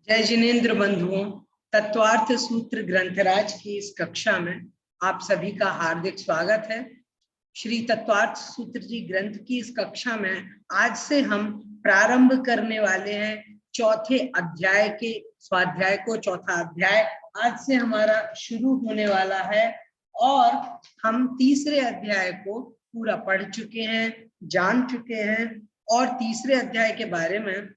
जय जिनेन्द्र बंधुओं, तत्वार्थ सूत्र ग्रंथराज की इस कक्षा में आप सभी का हार्दिक स्वागत है। श्री तत्वार्थ सूत्र जी ग्रंथ की इस कक्षा में आज से हम प्रारंभ करने वाले हैं चौथे अध्याय के स्वाध्याय को। चौथा अध्याय आज से हमारा शुरू होने वाला है और हम तीसरे अध्याय को पूरा पढ़ चुके हैं, जान चुके हैं और तीसरे अध्याय के बारे में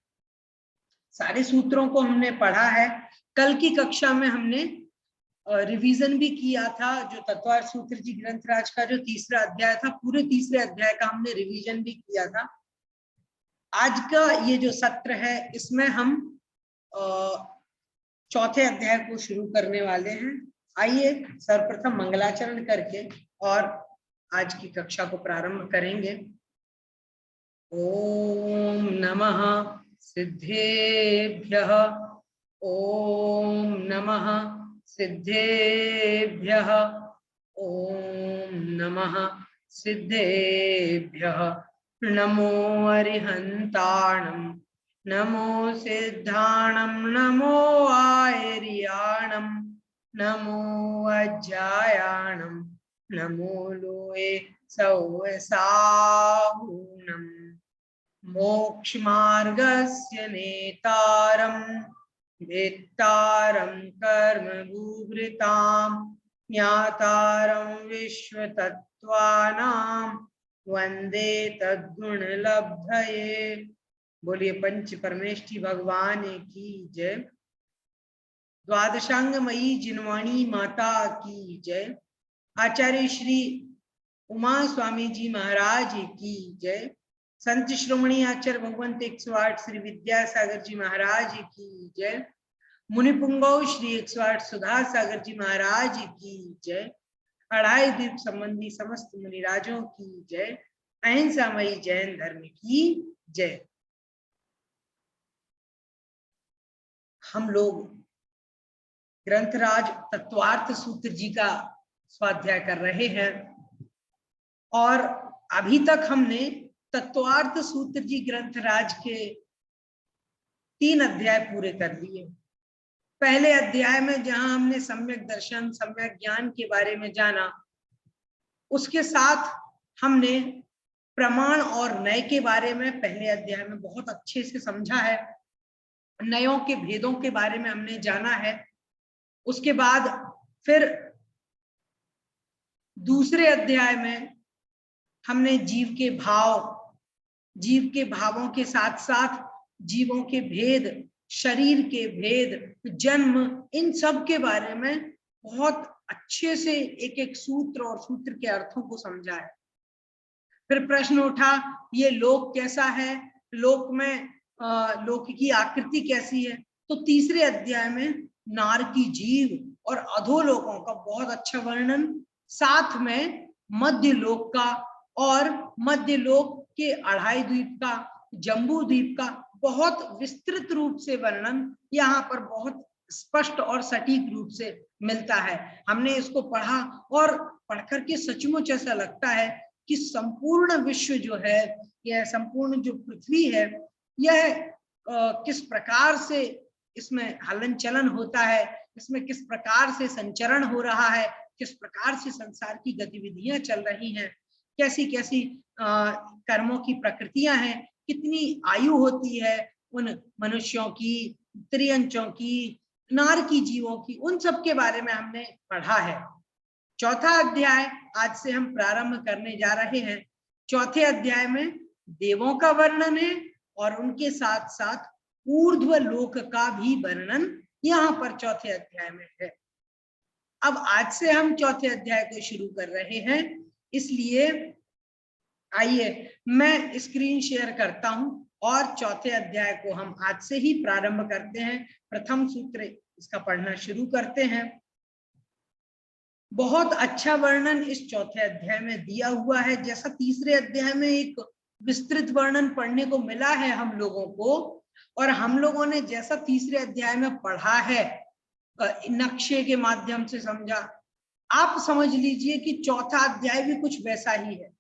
सारे सूत्रों को हमने पढ़ा है। कल की कक्षा में हमने रिवीजन भी किया था। जो तत्वार्थ सूत्र जी ग्रंथराज का जो तीसरा अध्याय था, पूरे तीसरे अध्याय का हमने रिवीजन भी किया था। आज का ये जो सत्र है इसमें हम चौथे अध्याय को शुरू करने वाले हैं। आइए सर्वप्रथम मंगलाचरण करके और आज की कक्षा को प्रारंभ करेंगे। ओम नमः सिद्धेभ्यः, ओम नमः सिद्धेभ्यः, ओम नमः सिद्धेभ्यः। नमो अरिहंताणं, नमो सिद्धाणं, नमो आयर्याणं, नमो अज्जायाणं, नमो लोये सौसाहूणम्। मोक्षमार्गस्य नेतारं वेत्तारं कर्मभूभृतां ज्ञातारं विश्वतत्त्वानां वंदे तद्गुणलब्धये। बोलिए पंच परमेष्ठी भगवान की जय। द्वादशांगमयी जिनवाणी माता की जय। आचार्य श्री उमा स्वामी जी महाराज की जय। संत श्रोमणी आचार्य भगवंत 108 श्री विद्यासागर जी महाराज की जय। मुनिपुंगव श्री 108 सुधा सागर जी महाराज की जय। अढ़ाई द्वीप संबंधी समस्त मुनिराजों की जय। अहिंसामयी जैन धर्म की जय। हम लोग ग्रंथराज तत्वार्थ सूत्र जी का स्वाध्याय कर रहे हैं और अभी तक हमने तत्वार्थ सूत्र जी ग्रंथराज के 3 अध्याय पूरे कर दिए। पहले अध्याय में जहां हमने सम्यक दर्शन, सम्यक ज्ञान के बारे में जाना, उसके साथ हमने प्रमाण और नय के बारे में पहले अध्याय में बहुत अच्छे से समझा है। नयों के भेदों के बारे में हमने जाना है। उसके बाद फिर दूसरे अध्याय में हमने जीव के भावों के साथ साथ जीवों के भेद, शरीर के भेद, जन्म, इन सब के बारे में बहुत अच्छे से एक एक सूत्र और सूत्र के अर्थों को समझा है। फिर प्रश्न उठा, ये लोक कैसा है, लोक में लोक की आकृति कैसी है। तो तीसरे अध्याय में नार की जीव और अधोलोकों का बहुत अच्छा वर्णन, साथ में मध्य लोक का और मध्य लोक के अढ़ाई द्वीप का, जम्बू द्वीप का बहुत विस्तृत रूप से वर्णन यहाँ पर बहुत स्पष्ट और सटीक रूप से मिलता है। हमने इसको पढ़ा और पढ़कर के सचमुच ऐसा लगता है कि संपूर्ण विश्व जो है, यह संपूर्ण जो पृथ्वी है, यह किस प्रकार से इसमें हलन चलन होता है, इसमें किस प्रकार से संचरण हो रहा है, किस प्रकार से संसार की गतिविधियां चल रही हैं, कैसी कैसी कर्मों की प्रकृतियां हैं, कितनी आयु होती है उन मनुष्यों की, त्रियंचों की, नार की जीवों की, उन सब के बारे में हमने पढ़ा है। चौथा अध्याय आज से हम प्रारंभ करने जा रहे हैं। चौथे अध्याय में देवों का वर्णन है और उनके साथ साथ ऊर्ध्व लोक का भी वर्णन यहाँ पर चौथे अध्याय में है। अब आज से हम चौथे अध्याय को शुरू कर रहे हैं, इसलिए आइए मैं स्क्रीन शेयर करता हूं और चौथे अध्याय को हम आज से ही प्रारंभ करते हैं। प्रथम सूत्र इसका पढ़ना शुरू करते हैं। बहुत अच्छा वर्णन इस चौथे अध्याय में दिया हुआ है। जैसा तीसरे अध्याय में एक विस्तृत वर्णन पढ़ने को मिला है हम लोगों को, और हम लोगों ने जैसा तीसरे अध्याय में पढ़ा है, नक्शे के माध्यम से समझा, आप समझ लीजिए कि चौथा अध्याय भी कुछ वैसा ही है।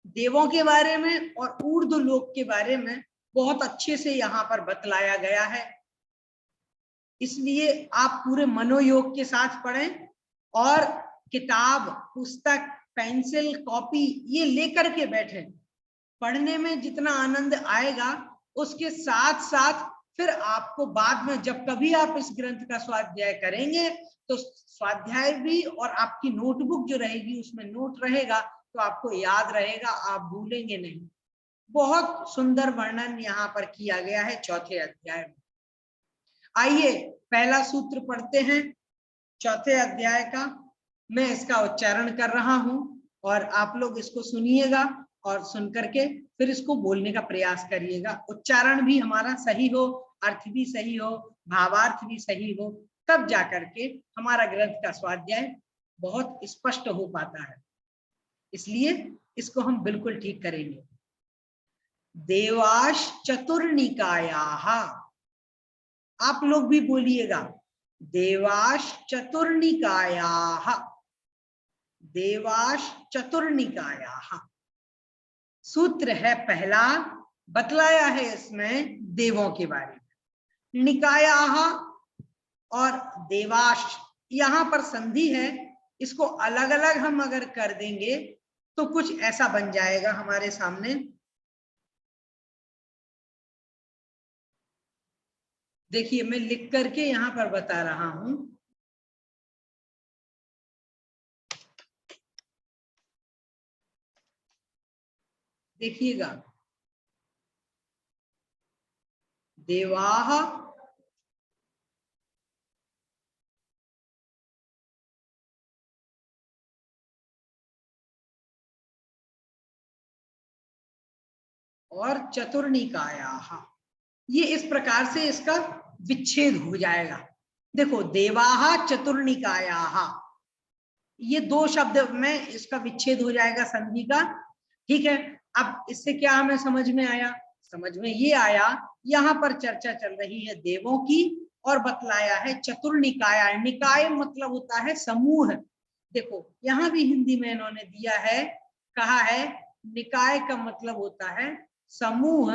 देवों के बारे में और ऊर्ध्व लोक के बारे में बहुत अच्छे से यहाँ पर बतलाया गया है। इसलिए आप पूरे मनोयोग के साथ पढ़ें और किताब, पुस्तक, पेंसिल, कॉपी ये लेकर के बैठें। पढ़ने में जितना आनंद आएगा उसके साथ साथ फिर आपको बाद में जब कभी आप इस ग्रंथ का स्वाध्याय करेंगे तो स्वाध्याय भी और आपकी नोटबुक जो रहेगी उसमें नोट रहेगा तो आपको याद रहेगा, आप भूलेंगे नहीं। बहुत सुंदर वर्णन यहाँ पर किया गया है चौथे अध्याय में। आइए पहला सूत्र पढ़ते हैं चौथे अध्याय का। मैं इसका उच्चारण कर रहा हूं और आप लोग इसको सुनिएगा और सुन करके फिर इसको बोलने का प्रयास करिएगा। उच्चारण भी हमारा सही हो, अर्थ भी सही हो, भावार्थ भी सही हो, तब जाकर के हमारा ग्रंथ का स्वाध्याय बहुत स्पष्ट हो पाता है। इसलिए इसको हम बिल्कुल ठीक करेंगे। देवाश चतुर्निकायाः, आप लोग भी बोलिएगा देवाश चतुर्निकायाः, देवाश चतुर्निकायाः। सूत्र है पहला, बतलाया है इसमें देवों के बारे में। निकायाः और देवाश, यहां पर संधि है, इसको अलग अलग हम अगर कर देंगे तो कुछ ऐसा बन जाएगा हमारे सामने। देखिए मैं लिख करके यहां पर बता रहा हूं। देखिएगा, देवाः और चतुर्निकायाः, ये इस प्रकार से इसका विच्छेद हो जाएगा। देखो देवाः चतुर्निकायाः, ये दो शब्द में इसका विच्छेद हो जाएगा संधि का। ठीक है, अब इससे क्या हमें समझ में आया? समझ में ये आया, यहाँ पर चर्चा चल रही है देवों की और बतलाया है चतुर्निकाय। निकाय मतलब होता है समूह। देखो यहाँ भी हिंदी में इन्होंने दिया है, कहा है निकाय का मतलब होता है समूह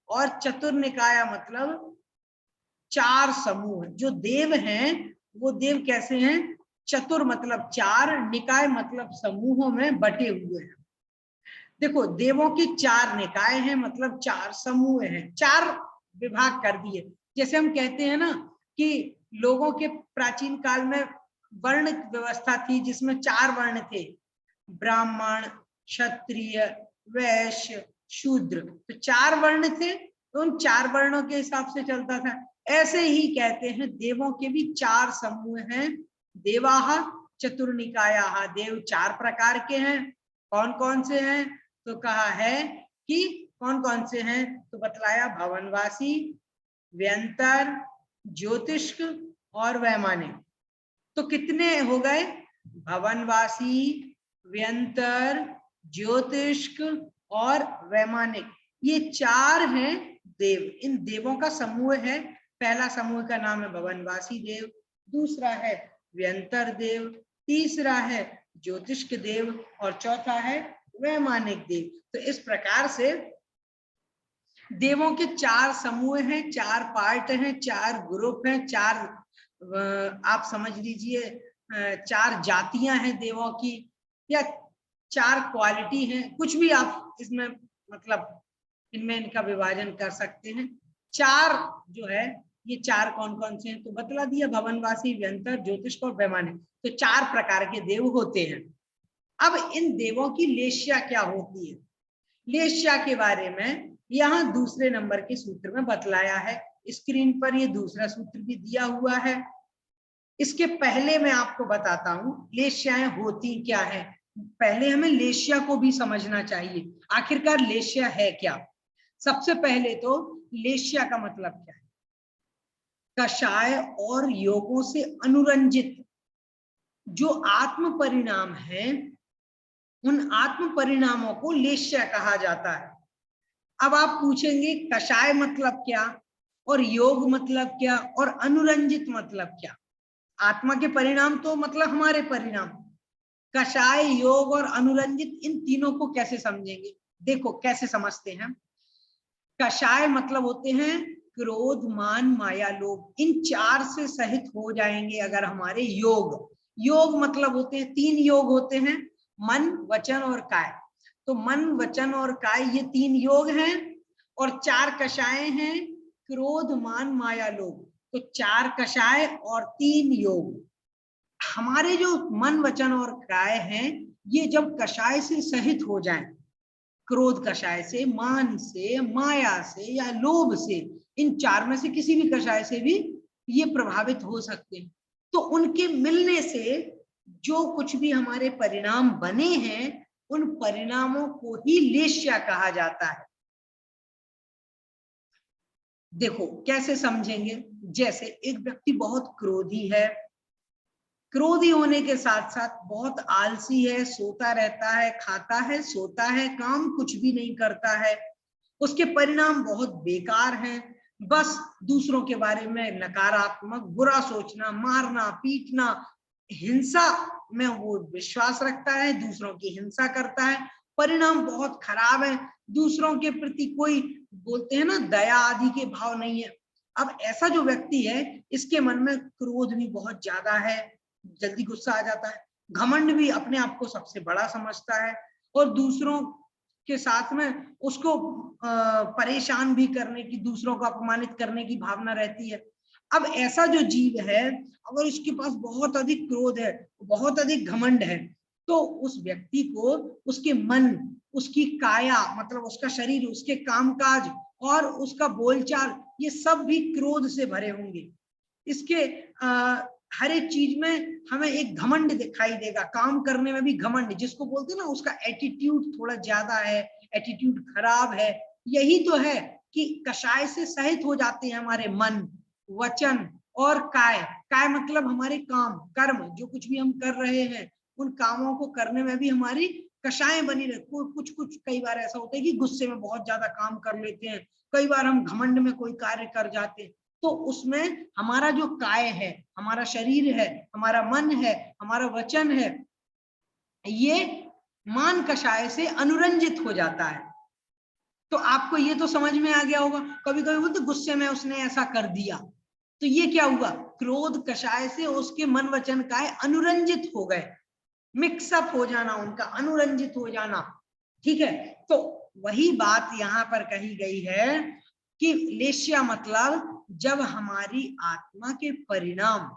और चतुर्निकाय मतलब चार समूह। जो देव हैं वो देव कैसे हैं? चतुर मतलब चार, निकाय मतलब समूहों में बटे हुए हैं। देखो देवों की चार निकाय हैं, मतलब चार समूह हैं, चार विभाग कर दिए। जैसे हम कहते हैं ना कि लोगों के प्राचीन काल में वर्ण व्यवस्था थी जिसमें चार वर्ण थे, ब्राह्मण, क्षत्रिय, वैश्य, शूद्र। तो चार वर्ण थे, तो उन चार वर्णों के हिसाब से चलता था। ऐसे ही कहते हैं देवों के भी चार समूह हैं। देवाः चतुर्निकायाः, देव चार प्रकार के हैं। कौन कौन से हैं? तो कहा है कि कौन कौन से हैं, तो बतलाया भवनवासी, व्यंतर, ज्योतिष्क और वैमानिक। तो कितने हो गए? भवनवासी, व्यंतर, ज्योतिष्क और वैमानिक, ये चार हैं देव। इन देवों का समूह है। पहला समूह का नाम है भवनवासी देव, दूसरा है व्यंतर देव, तीसरा है ज्योतिष्क देव और चौथा है वैमानिक देव। तो इस प्रकार से देवों के चार समूह हैं, चार पार्ट हैं, चार ग्रुप हैं, चार आप समझ लीजिए चार जातियां हैं देवों की, या चार क्वालिटी हैं, कुछ भी आप इसमें मतलब इनमें इनका विभाजन कर सकते हैं। चार जो है ये चार कौन कौन से हैं तो बतला दिया, भवनवासी, व्यंतर, ज्योतिष और वैमानिक। तो चार प्रकार के देव होते हैं। अब इन देवों की लेश्या क्या होती है, लेश्या के बारे में यहाँ दूसरे नंबर के सूत्र में बतलाया है। स्क्रीन पर ये दूसरा सूत्र भी दिया हुआ है। इसके पहले मैं आपको बताता हूं लेश्याएं होती क्या है। पहले हमें लेश्या को भी समझना चाहिए, आखिरकार लेश्या है क्या। सबसे पहले तो लेश्या का मतलब क्या है? कषाय और योगों से अनुरंजित जो आत्म परिणाम है, उन आत्म परिणामों को लेश्या कहा जाता है। अब आप पूछेंगे कषाय मतलब क्या और योग मतलब क्या और अनुरंजित मतलब क्या? आत्मा के परिणाम तो मतलब हमारे परिणाम, कषाय, योग और अनुरंजित, इन तीनों को कैसे समझेंगे? देखो कैसे समझते हैं। कषाय मतलब होते हैं क्रोध, मान, माया, लोभ, इन 4 से सहित हो जाएंगे अगर हमारे योग। योग मतलब होते हैं 3 योग होते हैं, मन, वचन और काय। तो मन, वचन और काय ये 3 योग हैं और 4 कषाय हैं, क्रोध, मान, माया, लोभ। तो 4 कषाय और 3 योग। हमारे जो मन, वचन और काय हैं, ये जब कषाय से सहित हो जाएं, क्रोध कषाय से, मान से, माया से या लोभ से, इन 4 में से किसी भी कषाय से भी ये प्रभावित हो सकते हैं। तो उनके मिलने से जो कुछ भी हमारे परिणाम बने हैं, उन परिणामों को ही लेश्या कहा जाता है। देखो कैसे समझेंगे, जैसे एक व्यक्ति बहुत क्रोधी है, क्रोधी होने के साथ साथ बहुत आलसी है, सोता रहता है, खाता है, सोता है, काम कुछ भी नहीं करता है, उसके परिणाम बहुत बेकार हैं। बस दूसरों के बारे में नकारात्मक, बुरा सोचना, मारना, पीटना, हिंसा में वो विश्वास रखता है, दूसरों की हिंसा करता है, परिणाम बहुत खराब है, दूसरों के प्रति कोई, बोलते हैं ना, दया आदि के भाव नहीं है। अब ऐसा जो व्यक्ति है, इसके मन में क्रोध भी बहुत ज्यादा है, जल्दी गुस्सा आ जाता है, घमंड भी, अपने आप को सबसे बड़ा समझता है, और दूसरों के साथ में उसको परेशान भी करने की, दूसरों को अपमानित करने की भावना रहती है। अब ऐसा जो जीव है, अगर इसके पास बहुत अधिक क्रोध है, बहुत अधिक घमंड है, तो उस व्यक्ति को उसके मन, उसकी काया मतलब उसका शरीर, उसके कामकाज और उसका बोलचाल, ये सब भी क्रोध से भरे होंगे। इसके हर एक चीज में हमें एक घमंड दिखाई देगा, काम करने में भी घमंड, जिसको बोलते हैं ना, उसका एटीट्यूड थोड़ा ज्यादा है, एटीट्यूड खराब है। यही तो है कि कषाय से सहित हो जाते हैं हमारे मन, वचन और काय। काय मतलब हमारे काम, कर्म, जो कुछ भी हम कर रहे हैं, उन कामों को करने में भी हमारी कषाय बनी रहती। कुछ कुछ कई बार ऐसा होता है कि गुस्से में बहुत ज्यादा काम कर लेते हैं, कई बार हम घमंड में कोई कार्य कर जाते हैं, तो उसमें हमारा जो काय है, हमारा शरीर है, हमारा मन है, हमारा वचन है, ये मान कषाय से अनुरंजित हो जाता है। तो आपको ये तो समझ में आ गया होगा। कभी कभी बोलते गुस्से में उसने ऐसा कर दिया, तो ये क्या हुआ, क्रोध कषाय से उसके मन, वचन, काय अनुरंजित हो गए, मिक्सअप हो जाना, उनका अनुरंजित हो जाना। ठीक है, तो वही बात यहां पर कही गई है कि लेश्या मतलब जब हमारी आत्मा के परिणाम,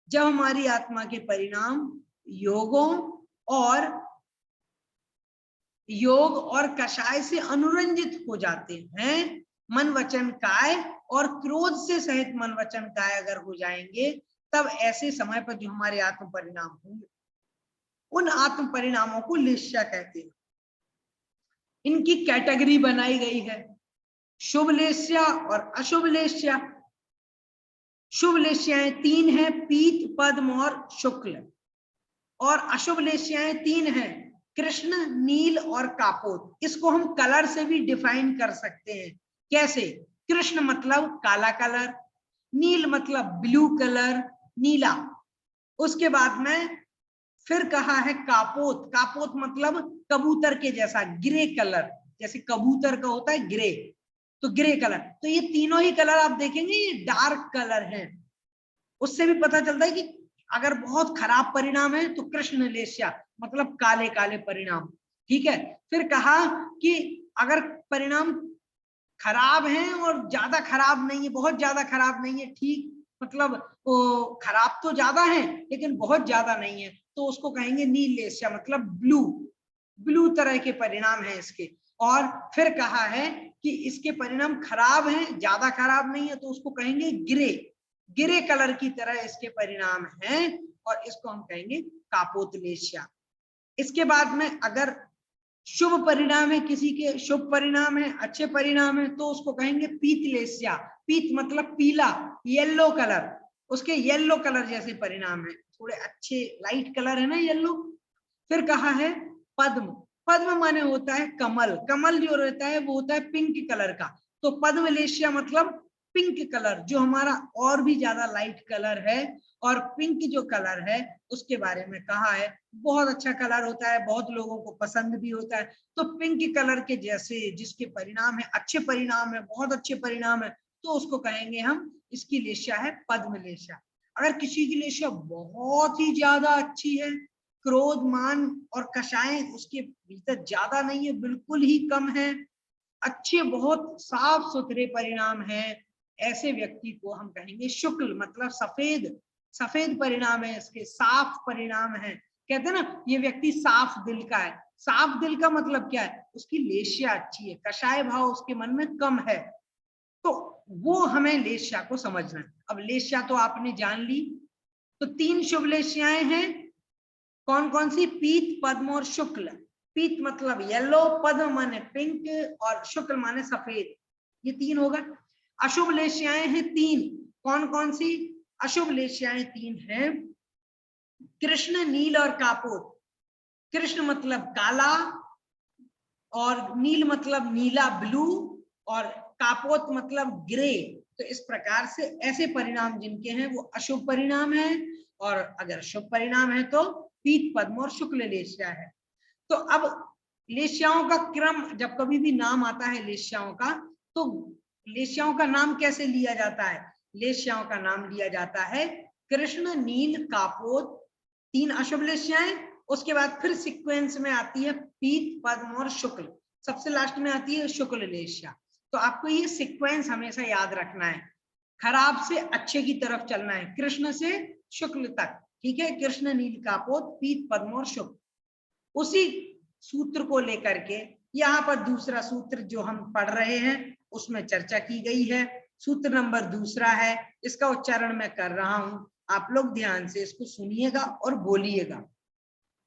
जब हमारी आत्मा के परिणाम योगों और योग और कषाय से अनुरंजित हो जाते हैं, मन, वचन, काय, और क्रोध से सहित मन, वचन, काय अगर हो जाएंगे, तब ऐसे समय पर जो हमारे आत्म परिणाम होंगे, उन आत्म परिणामों को लेश्या कहते हैं। इनकी कैटेगरी बनाई गई है, शुभ लेश्या और अशुभ लेश्या। शुभ लेश्याएं 3 हैं, पीत, पद्म और शुक्ल। और अशुभ लेश्याएं 3 हैं, कृष्ण, नील और कापोत। इसको हम कलर से भी डिफाइन कर सकते हैं। कैसे, कृष्ण मतलब काला कलर, नील मतलब ब्लू कलर, नीला। उसके बाद में फिर कहा है कापोत, कापोत मतलब कबूतर के जैसा, ग्रे कलर, जैसे कबूतर का होता है ग्रे, तो ग्रे कलर। तो ये तीनों ही कलर आप देखेंगे ये डार्क कलर हैं। उससे भी पता चलता है कि अगर बहुत खराब परिणाम है तो कृष्ण लेश्या मतलब काले काले परिणाम। ठीक है, फिर कहा कि अगर परिणाम खराब हैं और ज्यादा खराब नहीं है, बहुत ज्यादा खराब नहीं है, ठीक मतलब खराब तो ज्यादा है लेकिन बहुत ज्यादा नहीं है, तो उसको कहेंगे नील लेश्या मतलब ब्लू, ब्लू तरह के परिणाम है इसके। और फिर कहा है कि इसके परिणाम खराब हैं, ज्यादा खराब नहीं है, तो उसको कहेंगे ग्रे, ग्रे कलर की तरह इसके परिणाम हैं, और इसको हम कहेंगे कापोत लेश्या। इसके बाद में अगर शुभ परिणाम है, किसी के शुभ परिणाम है, अच्छे परिणाम है, तो उसको कहेंगे पीत लेश्या। पीत मतलब पीला, येलो कलर, उसके येलो कलर जैसे परिणाम है, थोड़े अच्छे लाइट कलर है ना येलो। फिर कहा है पद्म, पद्म माने होता है कमल, कमल जो रहता है वो होता है पिंक कलर का, तो पद्म लेश्या मतलब पिंक कलर जो हमारा और भी ज्यादा लाइट कलर है, और पिंक जो कलर है उसके बारे में कहा है बहुत अच्छा कलर होता है, बहुत लोगों को पसंद भी होता है। तो पिंक कलर के जैसे जिसके परिणाम है अच्छे परिणाम है, बहुत अच्छे परिणाम है, तो उसको कहेंगे हम, इसकी लेशा है पद्म लेशा। अगर किसी की लेशा बहुत ही ज्यादा अच्छी है, क्रोध मान और कषाय उसके भीतर ज्यादा नहीं है, बिल्कुल ही कम है, अच्छे बहुत साफ सुथरे परिणाम हैं, ऐसे व्यक्ति को हम कहेंगे शुक्ल, मतलब सफेद, सफेद परिणाम है इसके, साफ परिणाम है। कहते हैं ना ये व्यक्ति साफ दिल का है। साफ दिल का मतलब क्या है, उसकी लेशा अच्छी है, कषाय भाव उसके मन में कम है, तो वो हमें लेशा को समझना है। अब लेशा तो आपने जान ली, तो 3 शुभ लेश्याएं हैं, कौन कौन सी, पीत, पद्म और शुक्ल। पीत मतलब येलो, पद्म माने पिंक और शुक्ल माने सफेद, ये 3 होगा। अशुभ लेश्याएं हैं 3, कौन कौन सी अशुभ लेश्याएं 3 हैं, कृष्ण, नील और कापोत। कृष्ण मतलब काला, और नील मतलब नीला ब्लू, और कापोत मतलब ग्रे। तो इस प्रकार से ऐसे परिणाम जिनके हैं वो अशुभ परिणाम है, और अगर शुभ परिणाम है तो पीत, पद्म और शुक्ल लेश्या है। तो अब लेश्याओं का क्रम, जब कभी भी नाम आता है लेश्याओं का, तो लेश्याओं का नाम कैसे लिया जाता है, लेश्याओं का नाम लिया जाता है कृष्ण, नील, कापोत, 3 अशुभ लेश्याएं, उसके बाद फिर सीक्वेंस में आती है पीत, पद्म और शुक्ल, सबसे लास्ट में आती है शुक्ल लेश्या। तो आपको ये सीक्वेंस हमेशा याद रखना है, खराब से अच्छे की तरफ चलना है, कृष्ण से शुक्ल तक, ठीक है, कृष्ण, नील, कापोत, पीत, पद्म और शुक्ल। उसी सूत्र को लेकर के यहाँ पर दूसरा सूत्र जो हम पढ़ रहे हैं उसमें चर्चा की गई है। सूत्र नंबर 2 है, इसका उच्चारण मैं कर रहा हूं, आप लोग ध्यान से इसको सुनिएगा और बोलिएगा।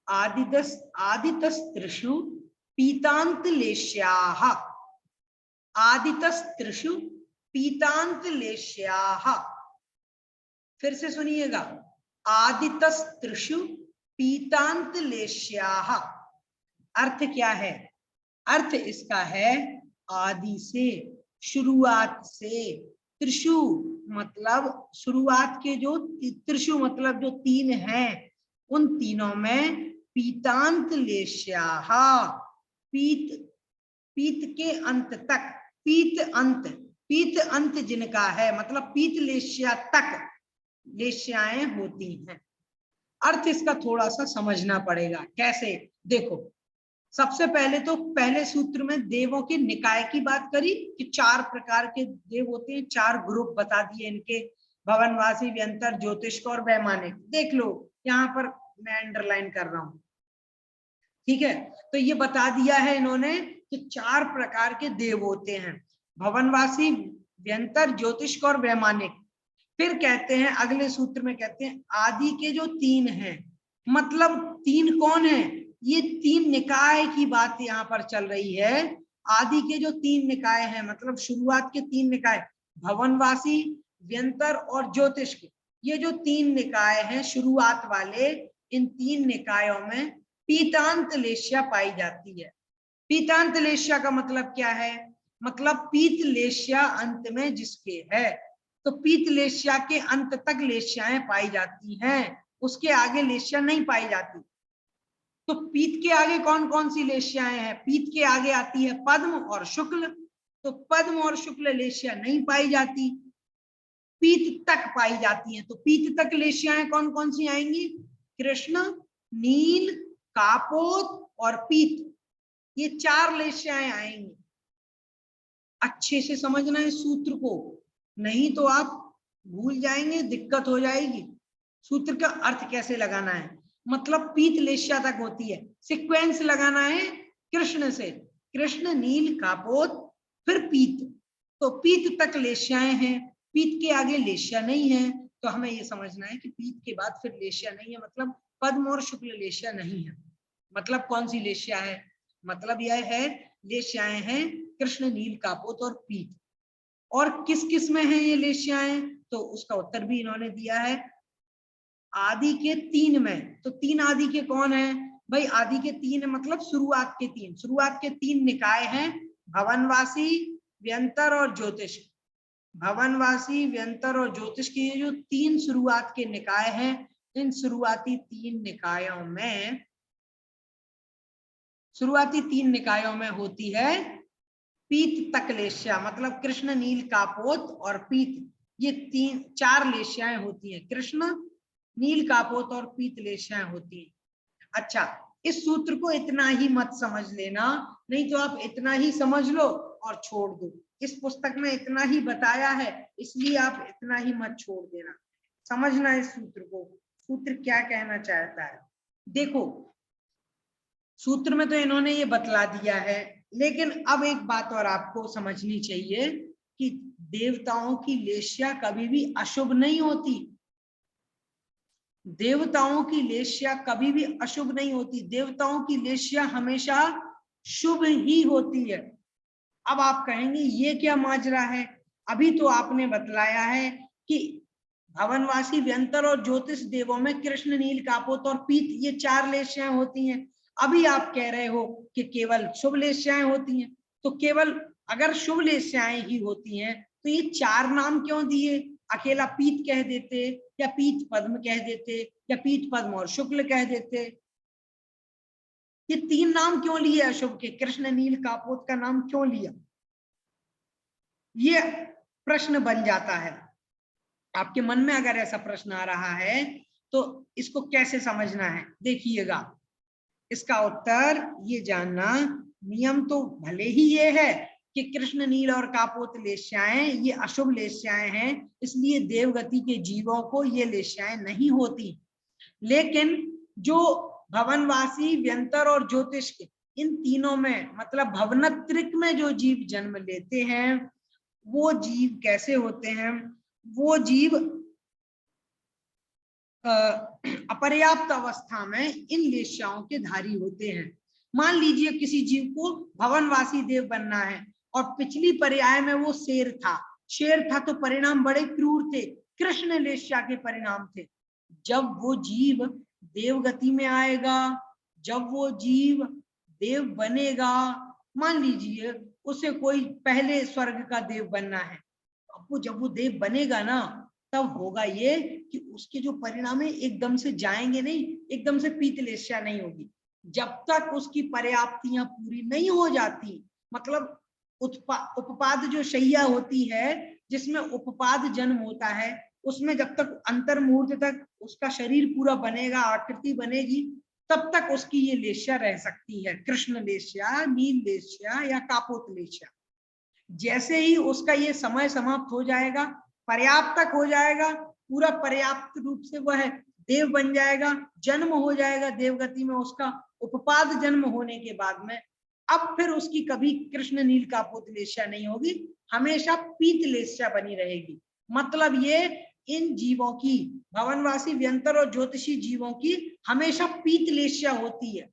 आदितस्त्रिषु पीतांत लेश्याः, आदितस्त्रिषु पीतांत लेश्याः। फिर से सुनिएगा, आदितस्त्रिषु पीतांत लेश्याः। अर्थ क्या है, अर्थ इसका है आदि से, शुरुआत से, त्रिशु मतलब शुरुआत के जो, त्रिशु मतलब जो 3 हैं, उन तीनों में पीतांत लेश्याः, पीत, पीत के अंत तक, पीत अंत जिनका है, मतलब पीत लेश्या तक लेश्याएं होती हैं। अर्थ इसका थोड़ा सा समझना पड़ेगा, कैसे, देखो, सबसे पहले तो पहले सूत्र में देवों के निकाय की बात करी कि 4 प्रकार के देव होते हैं, 4 ग्रुप बता दिए इनके, भवनवासी, व्यंतर, ज्योतिष्क और वैमानिक। देख लो यहाँ पर मैं अंडरलाइन कर रहा हूं, ठीक है, तो ये बता दिया है इन्होंने कि 4 प्रकार के देव होते हैं, भवनवासी, व्यंतर, ज्योतिष्क और वैमानिक। फिर कहते हैं अगले सूत्र में, कहते हैं आदि के जो 3 हैं, मतलब 3 कौन है, ये 3 निकाय की बात यहाँ पर चल रही है। आदि के जो 3 निकाय हैं, मतलब शुरुआत के 3 निकाय, भवनवासी, व्यंतर और ज्योतिष्क, ये जो 3 निकाय हैं शुरुआत वाले, इन 3 निकायों में पीतांत लेश्या पाई जाती है। पीतांत लेश्या का मतलब क्या है, मतलब पीत लेश्या अंत में जिसके है, तो पीत लेश्या के अंत तक लेश्याएं पाई जाती हैं, उसके आगे लेश्या नहीं पाई जाती। तो पीत के आगे कौन कौन सी लेश्याएं हैं, पीत के आगे आती है पद्म और शुक्ल, तो पद्म और शुक्ल लेश्या नहीं पाई जाती, पीत तक पाई जाती हैं। तो पीत तक लेश्याएं कौन कौन सी आएंगी, कृष्ण, नील, कापोत और पीत, ये 4 लेश्याएं आएंगी। अच्छे से समझना है सूत्र को, नहीं तो आप भूल जाएंगे, दिक्कत हो जाएगी। सूत्र का अर्थ कैसे लगाना है, मतलब पीत लेश्या तक होती है, सीक्वेंस लगाना है कृष्ण से, कृष्ण, नील, कापोत, फिर पीत, तो पीत तक लेश्याएं हैं, पीत के आगे लेश्या नहीं है, तो हमें ये समझना है कि पीत के बाद फिर लेश्या नहीं है, मतलब पद्म और शुक्ल लेश्या नहीं है। मतलब कौन सी लेश्या है, मतलब यह है लेश्याएं हैं कृष्ण, नील, कापोत और पीत। और किस किस में है ये लेश्याएं, तो उसका उत्तर भी इन्होंने दिया है आदि के 3 में। तो 3 आदि के कौन है भाई, आदि के 3 मतलब शुरुआत के 3, शुरुआत के 3 निकाय हैं, भवनवासी, व्यंतर और ज्योतिष। भवनवासी, व्यंतर और ज्योतिष के ये जो 3 शुरुआत के निकाय हैं, इन शुरुआती 3 निकायों में होती है पीत तक लेश्या, मतलब कृष्ण, नील, कापोत और पीत, ये 4 लेश्याएं होती हैं। कृष्ण, नील, कापोत और पीत लेश्याएं होती हैं। अच्छा, इस सूत्र को इतना ही मत समझ लेना, नहीं तो आप इतना ही समझ लो और छोड़ दो। इस पुस्तक में इतना ही बताया है, इसलिए आप इतना ही मत छोड़ देना, समझना इस सूत्र को, सूत्र क्या कहना चाहता है। देखो, सूत्र में तो इन्होंने ये बतला दिया है, लेकिन अब एक बात और आपको समझनी चाहिए कि देवताओं की लेश्या कभी भी अशुभ नहीं होती। देवताओं की लेश्या कभी भी अशुभ नहीं होती, देवताओं की लेश्या हमेशा शुभ ही होती है। अब आप कहेंगे ये क्या माजरा है, अभी तो आपने बतलाया है कि भवनवासी, व्यंतर और ज्योतिष देवों में कृष्ण, नील, कापोत और पीत, ये 4 लेश्याएं होती हैं। अभी आप कह रहे हो कि केवल शुभ लेश्याएं होती हैं, तो केवल अगर शुभ लेश्याएं ही होती हैं तो ये 4 नाम क्यों दिए? अकेला पीत कह देते, या पीत पद्म कह देते, या पीत पद्म और शुक्ल कह देते। ये 3 नाम क्यों लिए अशुभ के? कृष्ण, नील, कापोत का नाम क्यों लिया? ये प्रश्न बन जाता है। आपके मन में अगर ऐसा प्रश्न आ रहा है तो इसको कैसे समझना है, देखिएगा। इसका उत्तर ये जानना, नियम तो भले ही ये है कि कृष्ण, नील और कापोत लेश्याएं ये अशुभ लेश्याएं हैं, इसलिए देवगति के जीवों को ये लेश्याएं नहीं होती। लेकिन जो भवनवासी, व्यंतर और ज्योतिष के, इन तीनों में, मतलब भवनत्रिक में जो जीव जन्म लेते हैं, वो जीव कैसे होते हैं? वो जीव अपर्याप्त अवस्था में इन लेश्याओं के धारी होते हैं। मान लीजिए किसी जीव को भवनवासी देव बनना है और पिछली पर्याय में वो शेर था तो परिणाम बड़े क्रूर थे, कृष्ण लेश्या के परिणाम थे। जब वो जीव देवगति में आएगा, जब वो जीव देव बनेगा, मान लीजिए उसे कोई पहले स्वर्ग का देव बनना है, जब वो देव बनेगा ना, तब होगा ये कि उसके जो परिणाम है एकदम से जाएंगे नहीं, एकदम से पीतलेश्या नहीं होगी। जब तक उसकी पर्याप्तियां पूरी नहीं हो जाती, मतलब उपपाद जो शैया होती है, जिसमें उपपाद जन्म होता है, उसमें जब तक अंतर्मूर्त तक उसका शरीर पूरा बनेगा, आकृति बनेगी, तब तक उसकी ये लेश्या रह सकती है, कृष्ण लेश्या, नील लेश्या या कापोत लेश्या। जैसे ही उसका ये समय समाप्त हो जाएगा, पर्याप्त तक हो जाएगा, पूरा पर्याप्त रूप से वह देव बन जाएगा, जन्म हो जाएगा देवगति में उसका, उपपाद जन्म होने के बाद में अब फिर उसकी कभी कृष्ण, नील, कापोत लेश्या नहीं होगी, हमेशा पीत लेश्या बनी रहेगी। मतलब ये इन जीवों की, भवनवासी, व्यंतर और ज्योतिषी जीवों की हमेशा पीत लेश्या होती है।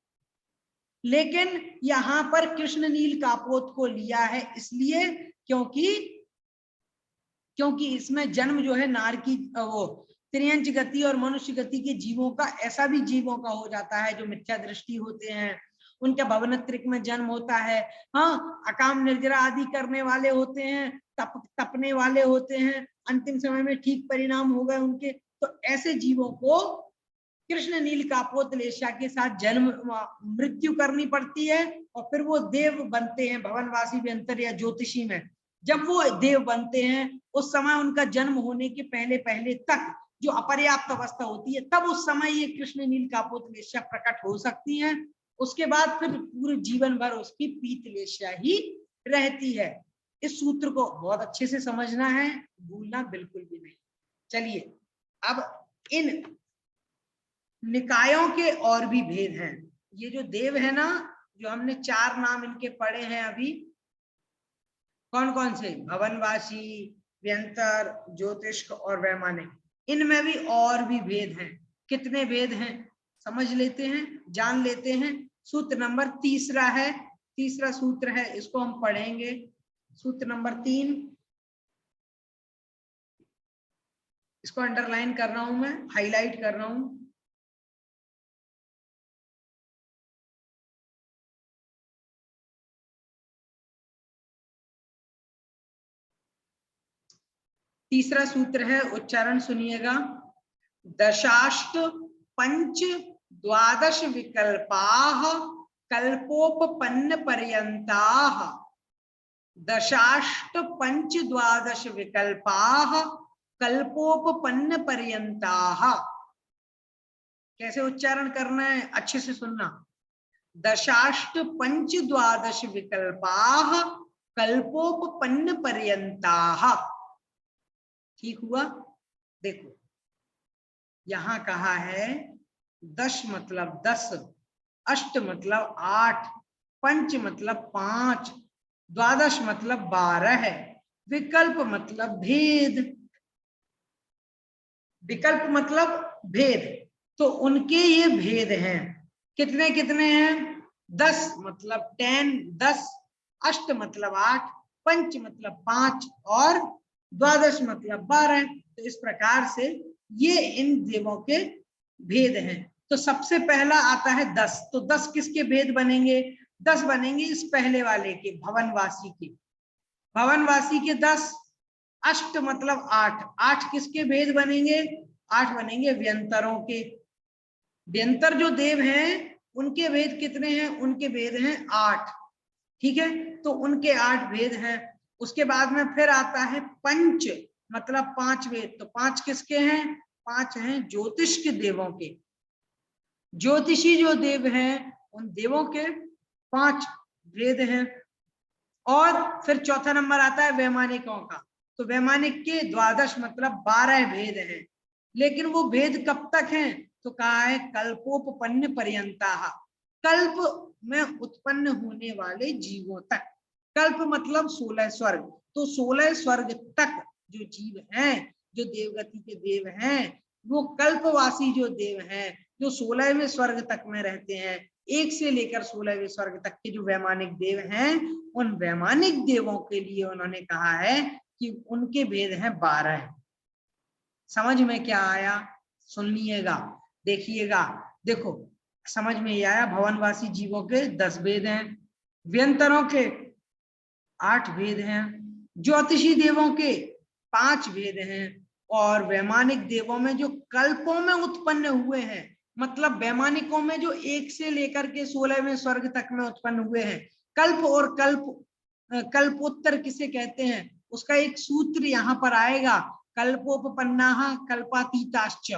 लेकिन यहां पर कृष्ण, नील, कापोत को लिया है इसलिए क्योंकि इसमें जन्म जो है नार की, वो त्रियंच गति और मनुष्य गति के जीवों का, ऐसा भी जीवों का हो जाता है जो मिथ्या दृष्टि होते हैं, उनका भवनत्रिक में जन्म होता है। हाँ, अकाम निर्जरा आदि करने वाले होते हैं, तपने वाले होते हैं, अंतिम समय में ठीक परिणाम हो गए उनके, तो ऐसे जीवों को कृष्ण, नील, कापोत लेश्या के साथ जन्म मृत्यु करनी पड़ती है, और फिर वो देव बनते हैं भवनवासी, व्यंतर या ज्योतिषी में। जब वो देव बनते हैं, उस समय उनका जन्म होने के पहले पहले तक जो अपर्याप्त अवस्था होती है, तब उस समय ये कृष्ण, नील, कापोत लेश्या प्रकट हो सकती है। उसके बाद फिर पूरे जीवन भर उसकी पीत लेश्या ही रहती है। इस सूत्र को बहुत अच्छे से समझना है, भूलना बिल्कुल भी नहीं। चलिए, अब इन निकायों के और भी भेद हैं। ये जो देव है ना, जो हमने 4 नाम इनके पढ़े हैं अभी, कौन कौन से? भवनवासी, व्यंतर, ज्योतिष और वैमानिक, इनमें भी और भी भेद हैं। कितने भेद हैं समझ लेते हैं, जान लेते हैं। सूत्र नंबर 3 है, तीसरा सूत्र है, इसको हम पढ़ेंगे। सूत्र नंबर 3, इसको अंडरलाइन कर रहा हूं, मैं हाईलाइट कर रहा हूं। तीसरा सूत्र है, उच्चारण सुनिएगा। दशाष्ट पंच द्वादश विकल्पाः कल्पोपपन्न पर्यन्ताः। दशाष्ट पंच द्वादश विकल्पाः कल्पोपपन्न पर्यन्ताः। कैसे उच्चारण करना है, अच्छे से सुनना। दशाष्ट पंच द्वादश विकल्पाः कल्पोपपन्न पर्यन्ताः। ठीक हुआ? देखो यहां कहा है दश मतलब 10, अष्ट मतलब 8, पंच मतलब 5, द्वादश मतलब 12 है, विकल्प मतलब भेद। विकल्प मतलब भेद, तो उनके ये भेद हैं। कितने कितने हैं? 10 मतलब 10, 10, अष्ट मतलब 8, पंच मतलब 5 और द्वादश मतलब 12। तो इस प्रकार से ये इन देवों के भेद हैं। तो सबसे पहला आता है 10। तो 10 किसके भेद बनेंगे? 10 बनेंगे इस पहले वाले के, भवनवासी के। भवनवासी के 10, अष्ट मतलब 8, 8 किसके भेद बनेंगे? 8 बनेंगे व्यंतरों के। व्यंतर जो देव हैं उनके भेद कितने हैं? उनके भेद हैं 8। ठीक है, तो उनके 8 भेद हैं। उसके बाद में फिर आता है पंच मतलब 5 भेद। तो 5 किसके हैं? 5 हैं ज्योतिष के देवों के। ज्योतिषी जो देव हैं उन देवों के 5 भेद हैं। और फिर चौथा नंबर आता है वैमानिकों का। तो वैमानिक के 12 मतलब 12 भेद हैं। लेकिन वो भेद कब तक हैं? तो कहा है कल्पोपपन्न पर्यंताः, कल्प में उत्पन्न होने वाले जीवों तक। कल्प मतलब 16 स्वर्ग। तो 16 स्वर्ग तक जो जीव हैं, जो देवगति के देव हैं, वो कल्पवासी जो देव हैं, जो 16वें स्वर्ग तक में रहते हैं, 1 से लेकर 16वें स्वर्ग तक के जो वैमानिक देव हैं, उन वैमानिक देवों के लिए उन्होंने कहा है कि उनके भेद हैं 12। समझ में क्या आया? सुन लीजिएगा, देखिएगा। देखो समझ में ये आया, भवनवासी जीवों के 10 भेद हैं, व्यंतरों के 8 भेद हैं, ज्योतिषी देवों के 5 भेद हैं, और वैमानिक देवों में जो कल्पों में उत्पन्न हुए हैं, मतलब वैमानिकों में जो 1 से लेकर के 16वें स्वर्ग तक में उत्पन्न हुए हैं। कल्प और कल्पोत्तर किसे कहते हैं, उसका एक सूत्र यहाँ पर आएगा। कल्पोपपन्नाः कल्पातीताश्च,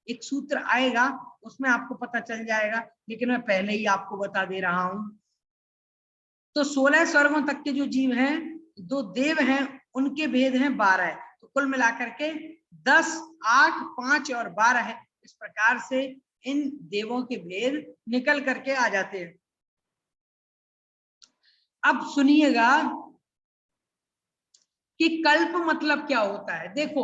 एक सूत्र आएगा, उसमें आपको पता चल जाएगा, लेकिन मैं पहले ही आपको बता दे रहा हूं। तो 16 स्वर्गों तक के जो जीव हैं, दो देव हैं, उनके भेद हैं 12। तो कुल मिलाकर के 10, 8, 5 और 12 है। इस प्रकार से इन देवों के भेद निकल करके आ जाते हैं। अब सुनिएगा कि कल्प मतलब क्या होता है। देखो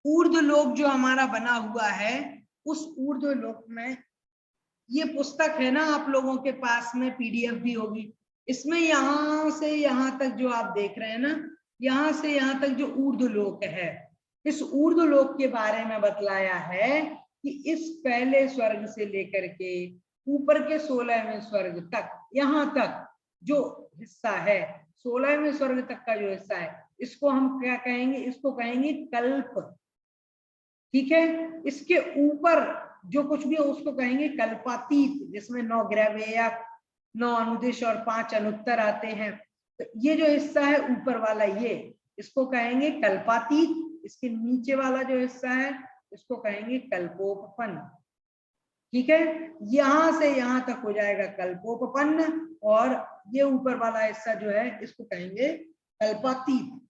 ऊर्ध्वलोक जो हमारा बना हुआ है, उस ऊर्ध्वलोक में ये पुस्तक है ना, आप लोगों के पास में पीडीएफ भी होगी। इसमें यहां से यहां तक जो आप देख रहे हैं ना, यहां से यहां तक जो ऊर्ध्वलोक है, इस ऊर्ध्वलोक के बारे में बतलाया है कि इस पहले स्वर्ग से लेकर के ऊपर के 16वें स्वर्ग तक, यहां तक जो हिस्सा है, 16वें स्वर्ग तक का जो हिस्सा है, इसको हम क्या कहेंगे? इसको कहेंगे कल्प। ठीक है, इसके ऊपर जो कुछ भी है उसको कहेंगे कल्पातीत, जिसमें 9 ग्रहवेय, 9 अनुदिश और 5 अनुत्तर आते हैं। तो ये जो हिस्सा है ऊपर वाला, ये इसको कहेंगे कल्पातीत। इसके नीचे वाला जो हिस्सा है इसको कहेंगे कल्पोपपन्न। ठीक है, यहां से यहां तक हो जाएगा कल्पोपपन्न, और ये ऊपर वाला हिस्सा जो है इसको कहेंगे कल्पातीत।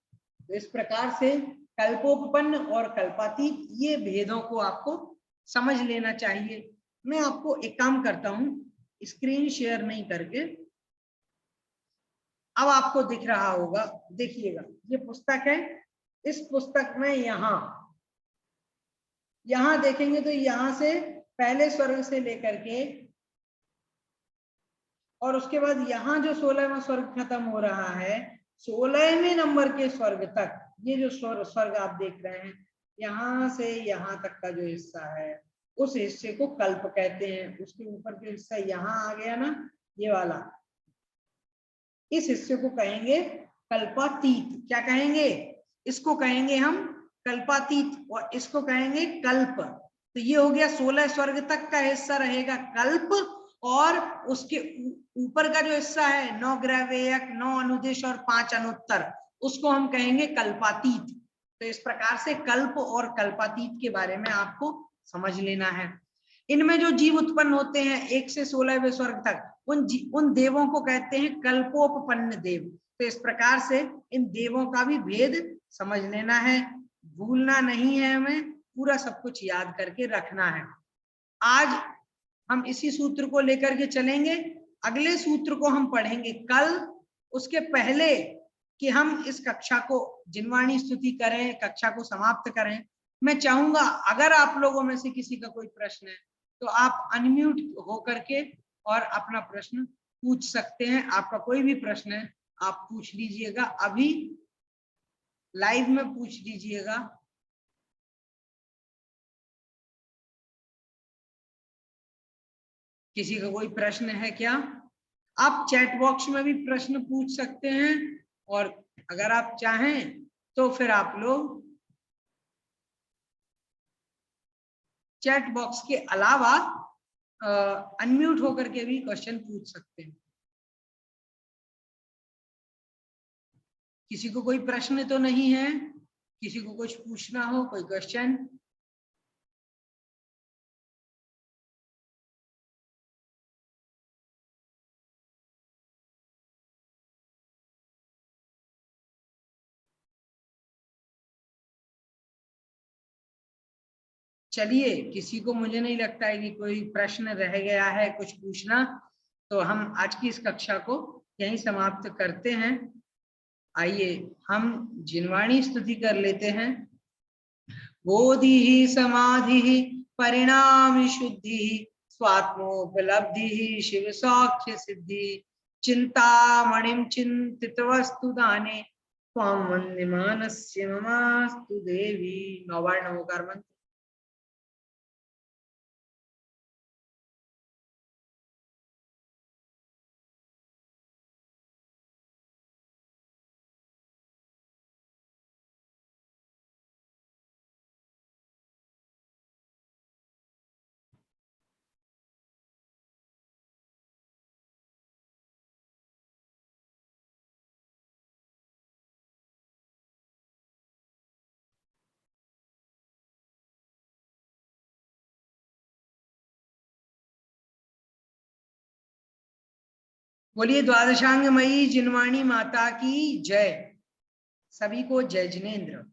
तो इस प्रकार से कल्पोपपन्न और कल्पातीत, ये भेदों को आपको समझ लेना चाहिए। मैं आपको एक काम करता हूं, स्क्रीन शेयर नहीं करके, अब आपको दिख रहा होगा, देखिएगा ये पुस्तक है। इस पुस्तक में यहां देखेंगे तो यहां से पहले स्वर्ग से लेकर के, और उसके बाद यहाँ जो 16वां स्वर्ग खत्म हो रहा है, 16वें नंबर के स्वर्ग तक, ये जो स्वर्ग आप देख रहे हैं, यहाँ से यहाँ तक का जो हिस्सा है, उस हिस्से को कल्प कहते हैं। उसके ऊपर जो हिस्सा यहाँ आ गया ना, ये वाला, इस हिस्से को कहेंगे कल्पातीत। क्या कहेंगे? इसको कहेंगे हम कल्पातीत, और इसको कहेंगे कल्प। तो ये हो गया 16 स्वर्ग तक का हिस्सा रहेगा कल्प, और उसके ऊपर का जो हिस्सा है 9 ग्रहवेयक, 9 अनुदेश और 5 अनुत्तर, उसको हम कहेंगे कल्पातीत। तो इस प्रकार से कल्प और कल्पातीत के बारे में आपको समझ लेना है। इनमें जो जीव उत्पन्न होते हैं 1 से 16वें स्वर्ग तक, उन देवों को कहते हैं कल्पोपपन्न देव। तो इस प्रकार से इन देवों का भी भेद समझ लेना है, भूलना नहीं है, हमें पूरा सब कुछ याद करके रखना है। आज हम इसी सूत्र को लेकर के चलेंगे, अगले सूत्र को हम पढ़ेंगे कल। उसके पहले कि हम इस कक्षा को जिनवाणी स्तुति करें, कक्षा को समाप्त करें, मैं चाहूंगा अगर आप लोगों में से किसी का कोई प्रश्न है तो आप अनम्यूट होकर के और अपना प्रश्न पूछ सकते हैं। आपका कोई भी प्रश्न है आप पूछ लीजिएगा, अभी लाइव में पूछ लीजिएगा। किसी का कोई प्रश्न है क्या? आप चैट बॉक्स में भी प्रश्न पूछ सकते हैं, और अगर आप चाहें तो फिर आप लोग चैट बॉक्स के अलावा अनम्यूट होकर के भी क्वेश्चन पूछ सकते हैं। किसी को कोई प्रश्न तो नहीं है? किसी को कुछ पूछना हो, कोई क्वेश्चन? चलिए, किसी को मुझे नहीं लगता है कि कोई प्रश्न रह गया है कुछ पूछना, तो हम आज की इस कक्षा को यहीं समाप्त करते हैं। आइए हम जिनवाणी स्तुति कर लेते हैं। बोधि समाधि परिणाम शुद्धि स्वात्मोपलब्धि शिव साक्ष्य सिद्धि चिंतामणिं चिंतित वस्तु दाने त्वां वन्दे मानस्य ममास्तु देवी। नौवर्ण नमोकार मंत्र। बोलिए द्वादशांगमयी जिनवाणी माता की जय। सभी को जय जिनेन्द्र।